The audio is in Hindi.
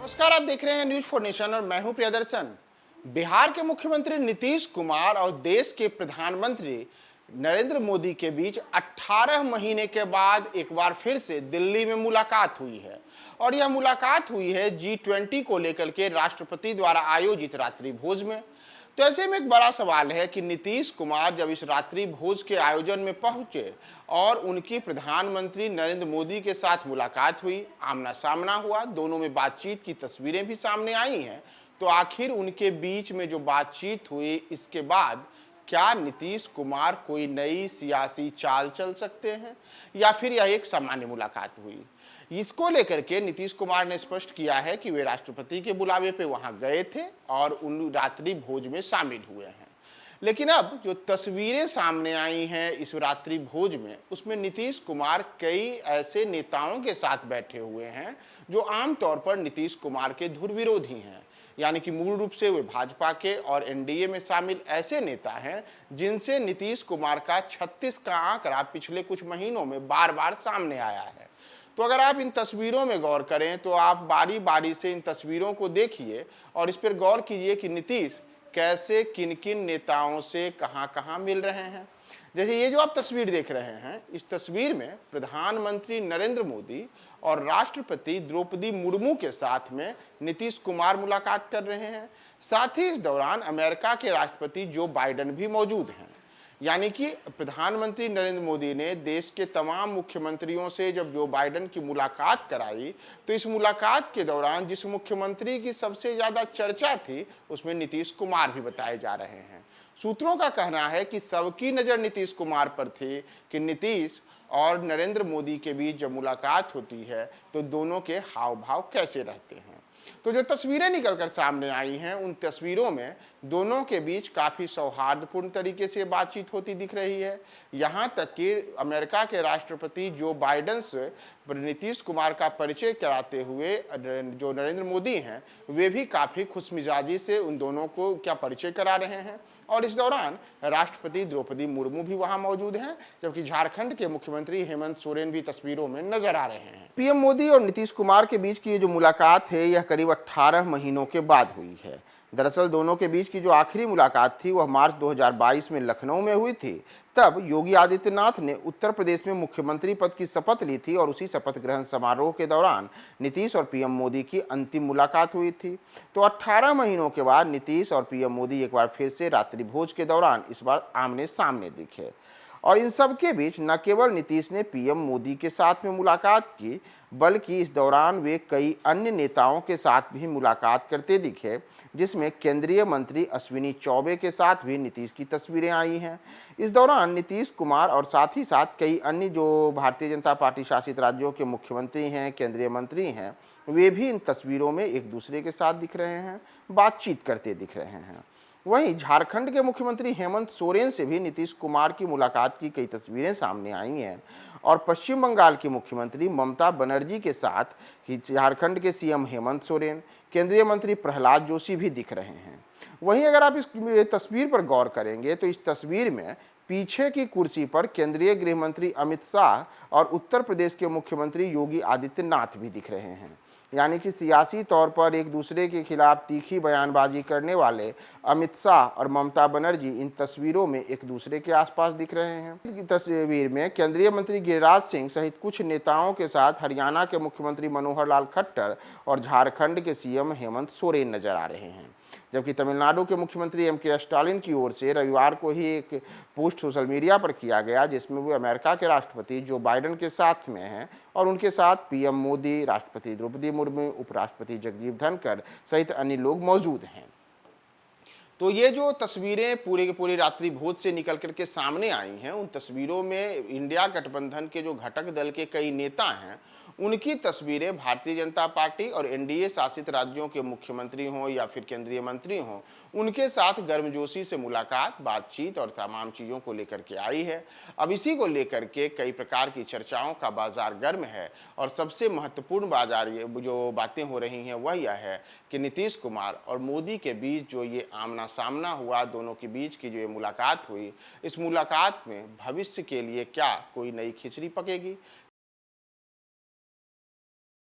नमस्कार, आप देख रहे हैं न्यूज फॉर नेशन और मैं हूं प्रियदर्शन। बिहार के मुख्यमंत्री नीतीश कुमार और देश के प्रधानमंत्री नरेंद्र मोदी के बीच 18 महीने के बाद एक बार फिर से दिल्ली में मुलाकात हुई है। और यह मुलाकात हुई है G20 को लेकर के राष्ट्रपति द्वारा आयोजित रात्रि भोज में। तो ऐसे में एक बड़ा सवाल है कि नीतीश कुमार जब इस रात्रि भोज के आयोजन में पहुंचे और उनकी प्रधानमंत्री नरेंद्र मोदी के साथ मुलाकात हुई, आमना सामना हुआ, दोनों में बातचीत की तस्वीरें भी सामने आई हैं। तो आखिर उनके बीच में जो बातचीत हुई, इसके बाद क्या नीतीश कुमार कोई नई सियासी चाल चल सकते हैं या फिर यह एक सामान्य मुलाकात हुई? इसको लेकर के नीतीश कुमार ने स्पष्ट किया है कि वे राष्ट्रपति के बुलावे पे वहां गए थे और उन रात्रि भोज में शामिल हुए हैं। लेकिन अब जो तस्वीरें सामने आई हैं इस रात्रि भोज में, उसमें नीतीश कुमार कई ऐसे नेताओं के साथ बैठे हुए हैं जो आमतौर पर नीतीश कुमार के धुर विरोधी हैं। यानी कि मूल रूप से वे भाजपा के और एनडीए में शामिल ऐसे नेता हैं जिनसे नीतीश कुमार का 36 का आंकड़ा पिछले कुछ महीनों में बार बार सामने आया है। तो अगर आप इन तस्वीरों में गौर करें तो आप बारी बारी से इन तस्वीरों को देखिए और इस पर गौर कीजिए कि नीतीश कैसे किन किन नेताओं से कहां कहां मिल रहे हैं। जैसे ये जो आप तस्वीर देख रहे हैं, इस तस्वीर में प्रधानमंत्री नरेंद्र मोदी और राष्ट्रपति द्रौपदी मुर्मू के साथ में नीतीश कुमार मुलाकात कर रहे हैं। साथ ही इस दौरान अमेरिका के राष्ट्रपति जो बाइडेन भी मौजूद हैं। यानी कि प्रधानमंत्री नरेंद्र मोदी ने देश के तमाम मुख्यमंत्रियों से जब जो बाइडेन की मुलाकात कराई, तो इस मुलाकात के दौरान जिस मुख्यमंत्री की सबसे ज्यादा चर्चा थी उसमें नीतीश कुमार भी बताए जा रहे हैं। सूत्रों का कहना है कि सबकी नजर नीतीश कुमार पर थी कि नीतीश और नरेंद्र मोदी के बीच जब मुलाकात होती है तो दोनों के हाव भाव कैसे रहते हैं। तो जो तस्वीरें निकलकर सामने आई हैं, उन तस्वीरों में दोनों के बीच काफी सौहार्दपूर्ण तरीके से बातचीत होती दिख रही है। यहां तक कि अमेरिका के राष्ट्रपति जो बाइडेन से नीतीश कुमार का परिचय कराते हुए जो नरेंद्र मोदी हैं, वे भी काफी खुशमिजाजी से उन दोनों को क्या परिचय करा रहे हैं। और इस दौरान राष्ट्रपति द्रौपदी मुर्मू भी वहां मौजूद हैं, जबकि झारखंड के मुख्यमंत्री हेमंत सोरेन भी तस्वीरों में नजर आ रहे हैं। पीएम मोदी और नीतीश कुमार के बीच की ये जो मुलाकात है, यह करीब 18 महीनों के बाद हुई है। दरअसल दोनों के बीच की जो आखिरी मुलाकात थी वह मार्च 2022 में लखनऊ में हुई थी। तब योगी आदित्यनाथ ने उत्तर प्रदेश में मुख्यमंत्री पद की शपथ ली थी और उसी शपथ ग्रहण समारोह के दौरान नीतीश और पीएम मोदी की अंतिम मुलाकात हुई थी। तो 18 महीनों के बाद नीतीश और पीएम मोदी एक बार फिर से रात्रि भोज के दौरान इस बार आमने सामने दिखे। और इन सब के बीच न केवल नीतीश ने पीएम मोदी के साथ में मुलाकात की, बल्कि इस दौरान वे कई अन्य नेताओं के साथ भी मुलाकात करते दिखे, जिसमें केंद्रीय मंत्री अश्विनी चौबे के साथ भी नीतीश की तस्वीरें आई हैं। इस दौरान नीतीश कुमार और साथ ही साथ कई अन्य जो भारतीय जनता पार्टी शासित राज्यों के मुख्यमंत्री हैं, केंद्रीय मंत्री हैं, वे भी इन तस्वीरों में एक दूसरे के साथ दिख रहे हैं, बातचीत करते दिख रहे हैं। वहीं झारखंड के मुख्यमंत्री हेमंत सोरेन से भी नीतीश कुमार की मुलाकात की कई तस्वीरें सामने आई हैं। और पश्चिम बंगाल की मुख्यमंत्री ममता बनर्जी के साथ ही झारखंड के सीएम हेमंत सोरेन, केंद्रीय मंत्री प्रहलाद जोशी भी दिख रहे हैं। वहीं अगर आप इस तस्वीर पर गौर करेंगे तो इस तस्वीर में पीछे की कुर्सी पर केंद्रीय गृह मंत्री अमित शाह और उत्तर प्रदेश के मुख्यमंत्री योगी आदित्यनाथ भी दिख रहे हैं। यानी कि सियासी तौर पर एक दूसरे के खिलाफ तीखी बयानबाजी करने वाले अमित शाह और ममता बनर्जी इन तस्वीरों में एक दूसरे के आसपास दिख रहे हैं। तस्वीर में केंद्रीय मंत्री गिरिराज सिंह सहित कुछ नेताओं के साथ हरियाणा के मुख्यमंत्री मनोहर लाल खट्टर और झारखंड के सीएम हेमंत सोरेन नजर आ रहे हैं। जबकि तमिलनाडु के मुख्यमंत्री एम.के. स्टालिन की ओर से रविवार को ही एक पोस्ट सोशल मीडिया पर किया गया, जिसमें वो अमेरिका के राष्ट्रपति जो बाइडेन के साथ में हैं और उनके साथ पीएम मोदी, राष्ट्रपति द्रौपदी मुर्मू, उपराष्ट्रपति जगदीप धनखड़ सहित अन्य लोग मौजूद हैं। तो ये जो तस्वीरें पूरी की पूरी रात्रि भोज से निकल करके सामने आई हैं, उन तस्वीरों में इंडिया गठबंधन के जो घटक दल के कई नेता हैं, उनकी तस्वीरें भारतीय जनता पार्टी और एनडीए शासित राज्यों के मुख्यमंत्री हों या फिर केंद्रीय मंत्री हों, उनके साथ गर्मजोशी से मुलाकात, बातचीत और तमाम चीज़ों को लेकर के आई है। अब इसी को लेकर के कई प्रकार की चर्चाओं का बाजार गर्म है और सबसे महत्वपूर्ण बाजार ये जो बातें हो रही हैं वह यह है कि नीतीश कुमार और मोदी के बीच जो ये आमना सामना हुआ, दोनों के बीच की जो ये मुलाकात हुई, इस मुलाकात में भविष्य के लिए क्या कोई नई खिचड़ी पकेगी?